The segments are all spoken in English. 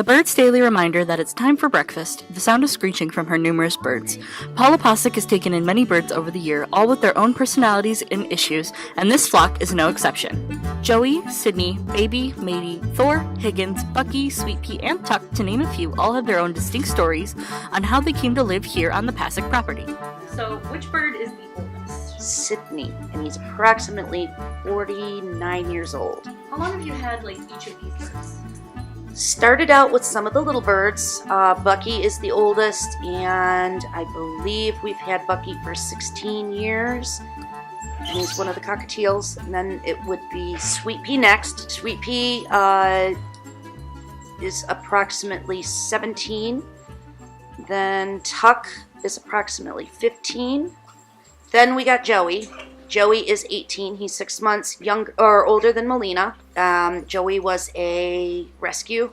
The bird's daily reminder that it's time for breakfast, the sound of screeching from her numerous birds. Paula Pasek has taken in many birds over the year, all with their own personalities and issues, and this flock is no exception. Joey, Sydney, Baby, Matey, Thor, Higgins, Bucky, Sweet Pea, and Tuck, to name a few, all have their own distinct stories on how they came to live here on the Pasek property. So, which bird is the oldest? Sydney, and he's approximately 49 years old. How long have you had, each of these birds? Started out with some of the little birds. Bucky is the oldest, and I believe we've had Bucky for 16 years. And he's one of the cockatiels. And then it would be Sweet Pea next. Sweet Pea is approximately 17. Then Tuck is approximately 15. Then we got Joey. Joey is 18. He's 6 months younger or older than Melina. Joey was a rescue.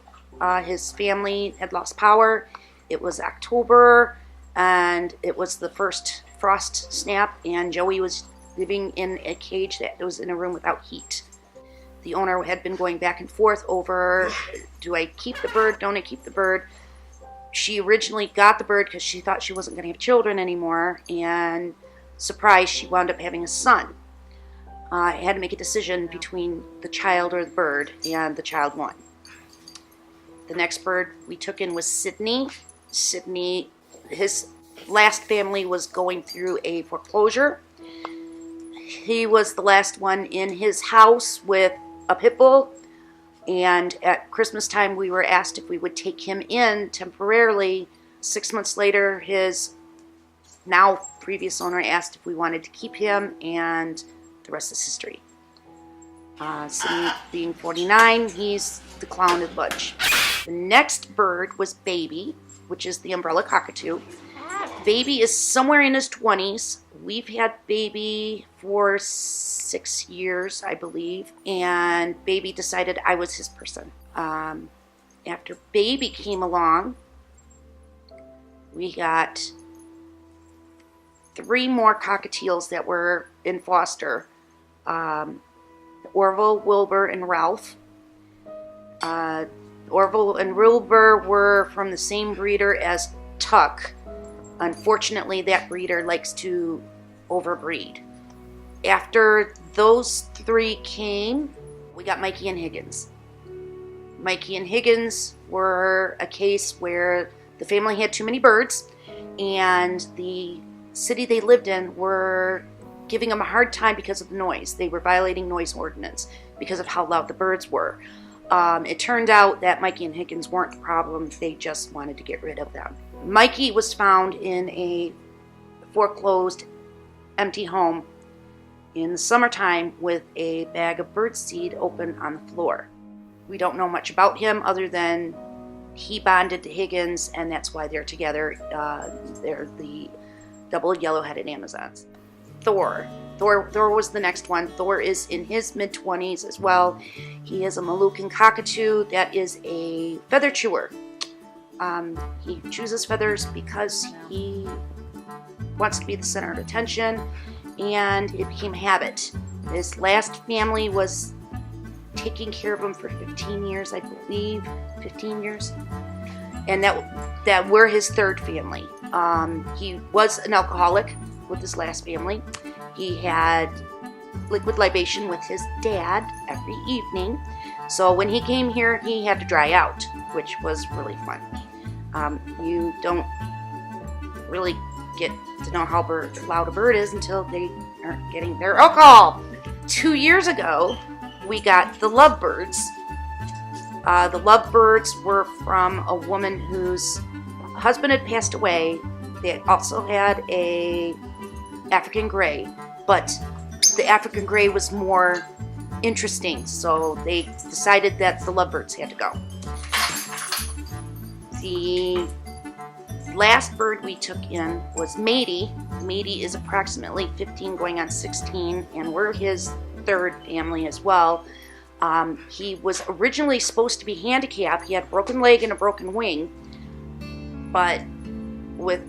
His family had lost power. It was October, and it was the first frost snap, and Joey was living in a cage that was in a room without heat. The owner had been going back and forth over, do I keep the bird, don't I keep the bird? She originally got the bird because she thought she wasn't going to have children anymore, and surprise, she wound up having a son. I had to make a decision between the child or the bird, and the child won. The next bird we took in was Sydney. Sydney, his last family was going through a foreclosure. He was the last one in his house with a pit bull, and at Christmas time we were asked if we would take him in temporarily. 6 months later, his now previous owner asked if we wanted to keep him, and the rest is history. Sydney being 49, he's the clown of the bunch. The next bird was Baby, which is the umbrella cockatoo. Baby is somewhere in his 20s. We've had Baby for 6 years, I believe, and Baby decided I was his person. After Baby came along, we got 3 more cockatiels that were in foster. Orville, Wilbur, and Ralph. Orville and Wilbur were from the same breeder as Tuck. Unfortunately, that breeder likes to overbreed. After those 3 came, we got Mikey and Higgins. Mikey and Higgins were a case where the family had too many birds, and the city they lived in were giving them a hard time because of the noise. They were violating noise ordinance because of how loud the birds were. It turned out that Mikey and Higgins weren't the problem. They just wanted to get rid of them. Mikey was found in a foreclosed, empty home in the summertime with a bag of birdseed open on the floor. We don't know much about him other than he bonded to Higgins, and that's why they're together. They're the double yellow-headed Amazons. Thor was the next one. Thor is in his mid-20s as well. He is a Moluccan cockatoo that is a feather chewer. He chooses feathers because he wants to be the center of attention, and it became a habit. His last family was taking care of him for 15 years, I believe. 15 years. And that we're his third family. He was an alcoholic with his last family. He had liquid libation with his dad every evening. So when he came here, he had to dry out, which was really fun. You don't really get to know how loud a bird is until they aren't getting their alcohol. 2 years ago, we got the lovebirds. The lovebirds were from a woman whose husband had passed away. They also had a African gray, but the African gray was more interesting, so they decided that the lovebirds had to go. The last bird we took in was Matey. Matey is approximately 15 going on 16, and we're his third family as well. He was originally supposed to be handicapped. He had a broken leg and a broken wing, but with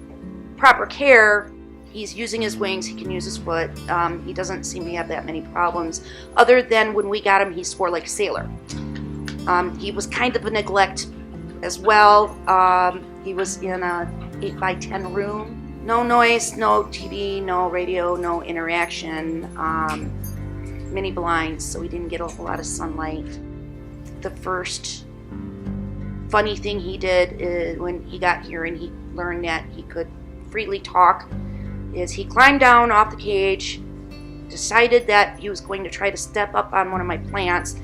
proper care, he's using his wings, he can use his foot. He doesn't seem to have that many problems, other than when we got him, he swore like a sailor. He was kind of a neglect as well. He was in a 8x10 room. No noise, no TV, no radio, no interaction. Mini blinds, so he didn't get a whole lot of sunlight. The first funny thing he did is when he got here and he learned that he could freely talk is he climbed down off the cage, decided that he was going to try to step up on one of my plants,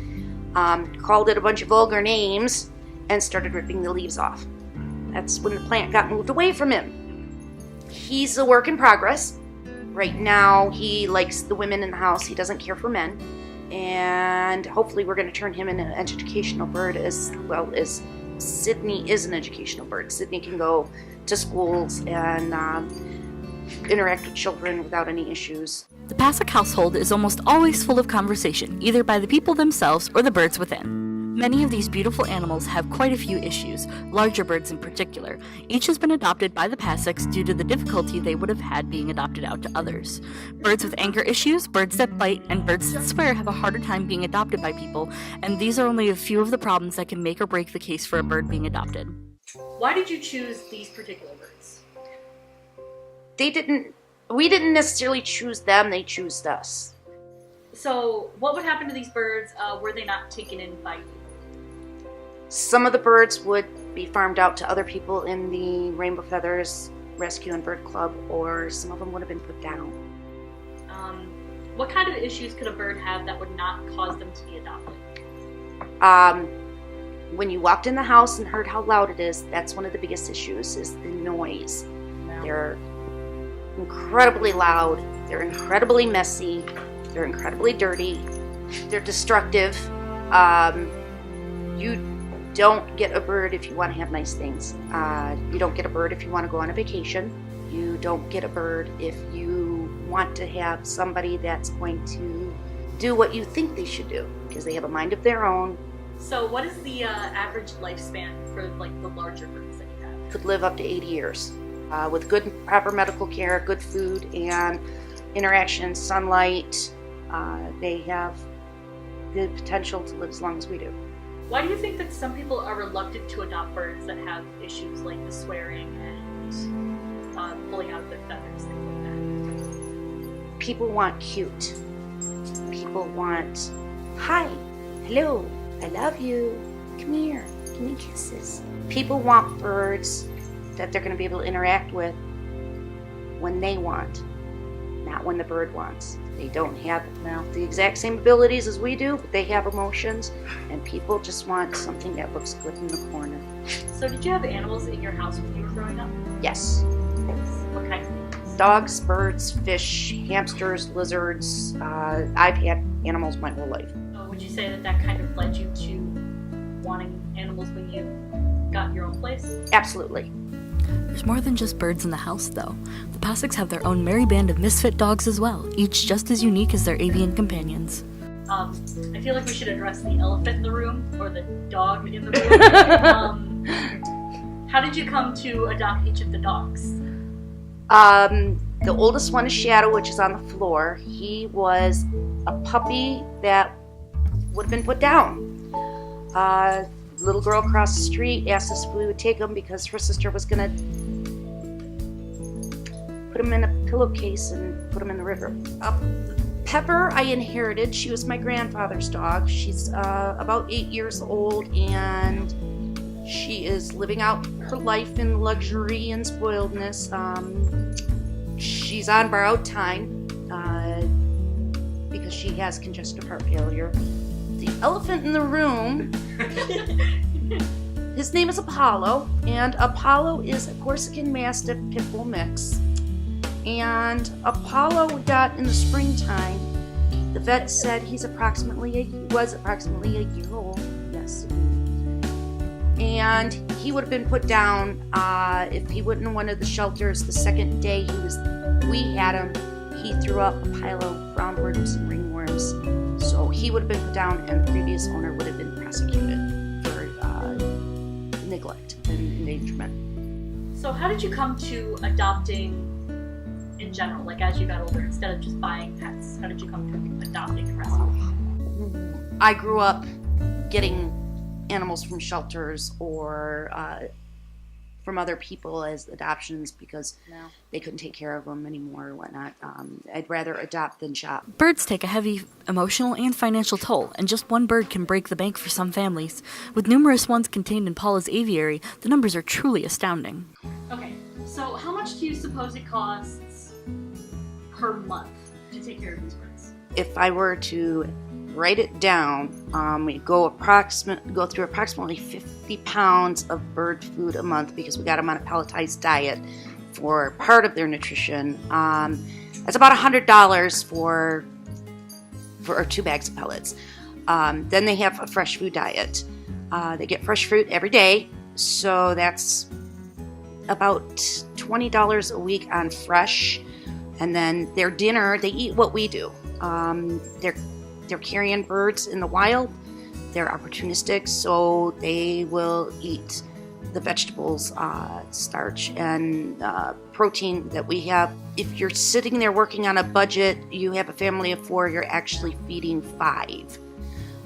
called it a bunch of vulgar names, and started ripping the leaves off. That's when the plant got moved away from him. He's a work in progress. Right now, he likes the women in the house. He doesn't care for men. And hopefully we're going to turn him into an educational bird as well as Sydney is an educational bird. Sydney can go to schools and interact with children without any issues. The Pasek household is almost always full of conversation, either by the people themselves or the birds within. Many of these beautiful animals have quite a few issues, larger birds in particular. Each has been adopted by the Paseks due to the difficulty they would have had being adopted out to others. Birds with anger issues, birds that bite, and birds that swear have a harder time being adopted by people, and these are only a few of the problems that can make or break the case for a bird being adopted. Why did you choose these particular birds? We didn't necessarily choose them, they chose us. So what would happen to these birds were they not taken in by you? Some of the birds would be farmed out to other people in the Rainbow Feathers Rescue and Bird Club, or some of them would have been put down. What kind of issues could a bird have that would not cause them to be adopted? When you walked in the house and heard how loud it is, that's one of the biggest issues, is the noise. Yeah. They're incredibly loud, they're incredibly messy, they're incredibly dirty, they're destructive. You don't get a bird if you want to have nice things. You don't get a bird if you want to go on a vacation. You don't get a bird if you want to have somebody that's going to do what you think they should do, because they have a mind of their own. So what is the average lifespan for like the larger birds that you have? Could live up to 80 years with good and proper medical care, good food and interaction, sunlight. They have the potential to live as long as we do. Why do you think that some people are reluctant to adopt birds that have issues like the swearing and pulling out their feathers, things like that? People want cute. People want, hi, hello, I love you, come here, give me kisses. People want birds that they're going to be able to interact with when they want, not when the bird wants. They don't have the exact same abilities as we do, but they have emotions, and people just want something that looks good in the corner. So did you have animals in your house when you were growing up? Yes. What kind of things? Dogs, birds, fish, hamsters, lizards. I've had animals my whole life. So would you say that that kind of led you to wanting animals when you got your own place? Absolutely. There's more than just birds in the house, though. The Paseks have their own merry band of misfit dogs as well, each just as unique as their avian companions. I feel like we should address the elephant in the room, or the dog in the room. How did you come to adopt each of the dogs? The oldest one is Shadow, which is on the floor. He was a puppy that would have been put down. Little girl across the street asked us if we would take him because her sister was going to put him in a pillowcase and put him in the river. Pepper, I inherited. She was my grandfather's dog. She's about 8 years old, and she is living out her life in luxury and spoiledness. She's on borrowed time because she has congestive heart failure. The elephant in the room, his name is Apollo, and Apollo is a Corsican Mastiff Pit Bull mix. And Apollo we got in the springtime. The vet said he was approximately a year old. Yes. And he would have been put down if he wouldn't have wanted the shelters. The second day we had him, he threw up a pile of roundworms and ringworms. So he would have been put down, and the previous owner would have been prosecuted for neglect and endangerment. So how did you come to adopting in general, like as you got older, instead of just buying pets? How did you come to adopting and rescuing? I grew up getting animals from shelters or from other people as adoptions because they couldn't take care of them anymore or whatnot. I'd rather adopt than shop. Birds take a heavy emotional and financial toll, and just one bird can break the bank for some families. With numerous ones contained in Paula's aviary, the numbers are truly astounding. Okay, so how much do you suppose it costs per month to take care of these birds? If I were to write it down, we go through approximately 50 pounds of bird food a month because we got them on a pelletized diet for part of their nutrition. That's about $100 for 2 bags of pellets. Then they have a fresh food diet. They get fresh fruit every day, so that's about $20 a week on fresh. And then their dinner, they eat what we do. They're carrion birds in the wild. They're opportunistic, so they will eat the vegetables, starch, and protein that we have. If you're sitting there working on a budget, you have a family of 4, you're actually feeding 5.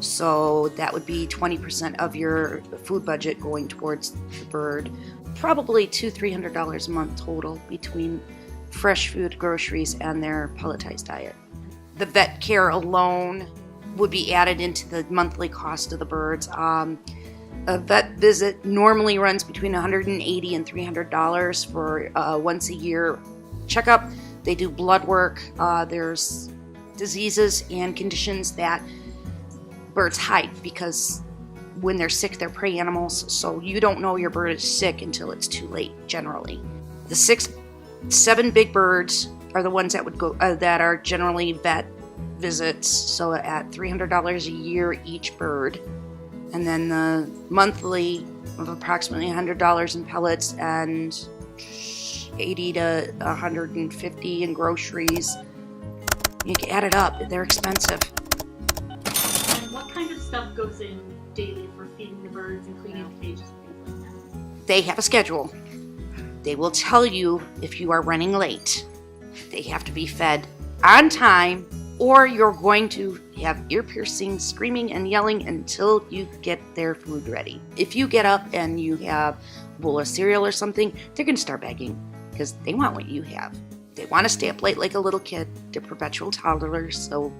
So that would be 20% of your food budget going towards the bird. Probably $200-300 a month total between fresh food, groceries, and their pelletized diet. The vet care alone would be added into the monthly cost of the birds. A vet visit normally runs between $180 and $300 for a once a year checkup. They do blood work. There's diseases and conditions that birds hide because when they're sick, they're prey animals. So you don't know your bird is sick until it's too late, generally. The 7 big birds are the ones that would go that are generally vet visits, so at $300 a year each bird, and then the monthly of approximately $100 in pellets and $80 to $150 in groceries. You can add it up; they're expensive. And what kind of stuff goes in daily for feeding the birds and cleaning the cages and things like that? They have a schedule. They will tell you if you are running late. They have to be fed on time, or you're going to have ear-piercing screaming and yelling until you get their food ready. If you get up and you have a bowl of cereal or something, they're going to start begging because they want what you have. They want to stay up late like a little kid. They're perpetual toddlers, so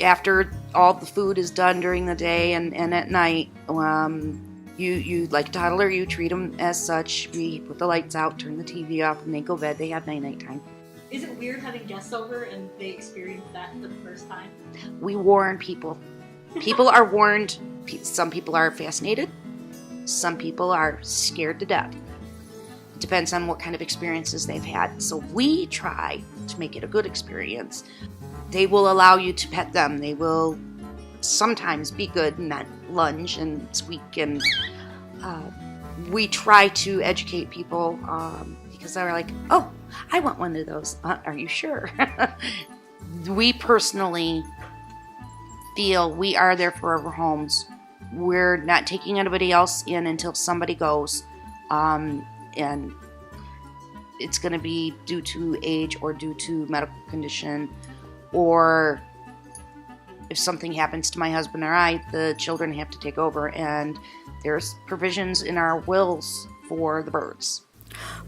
after all the food is done during the day and at night, you like a toddler, you treat them as such. We put the lights out, turn the TV off, and they go to bed. They have night time. Is it weird having guests over and they experience that for the first time? We warn people. People are warned. Some people are fascinated. Some people are scared to death. It depends on what kind of experiences they've had. So we try to make it a good experience. They will allow you to pet them. They will sometimes be good and not lunge and squeak. And we try to educate people because they're like, oh, I want one of those. Are you sure? We personally feel we are their forever homes. We're not taking anybody else in until somebody goes. And it's going to be due to age or due to medical condition, or if something happens to my husband or I, the children have to take over, and there's provisions in our wills for the birds.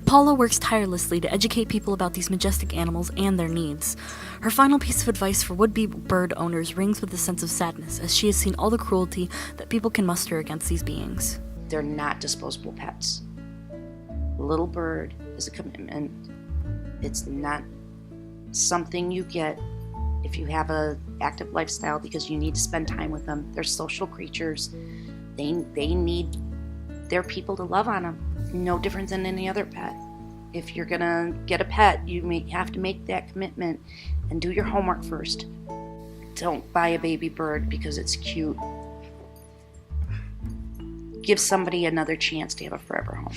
Paula works tirelessly to educate people about these majestic animals and their needs. Her final piece of advice for would-be bird owners rings with a sense of sadness, as she has seen all the cruelty that people can muster against these beings. They're not disposable pets. A little bird is a commitment. It's not something you get if you have an active lifestyle because you need to spend time with them. They're social creatures. They need their people to love on them. No different than any other pet. If you're gonna get a pet, you have to make that commitment and do your homework first. Don't buy a baby bird because it's cute. Give somebody another chance to have a forever home.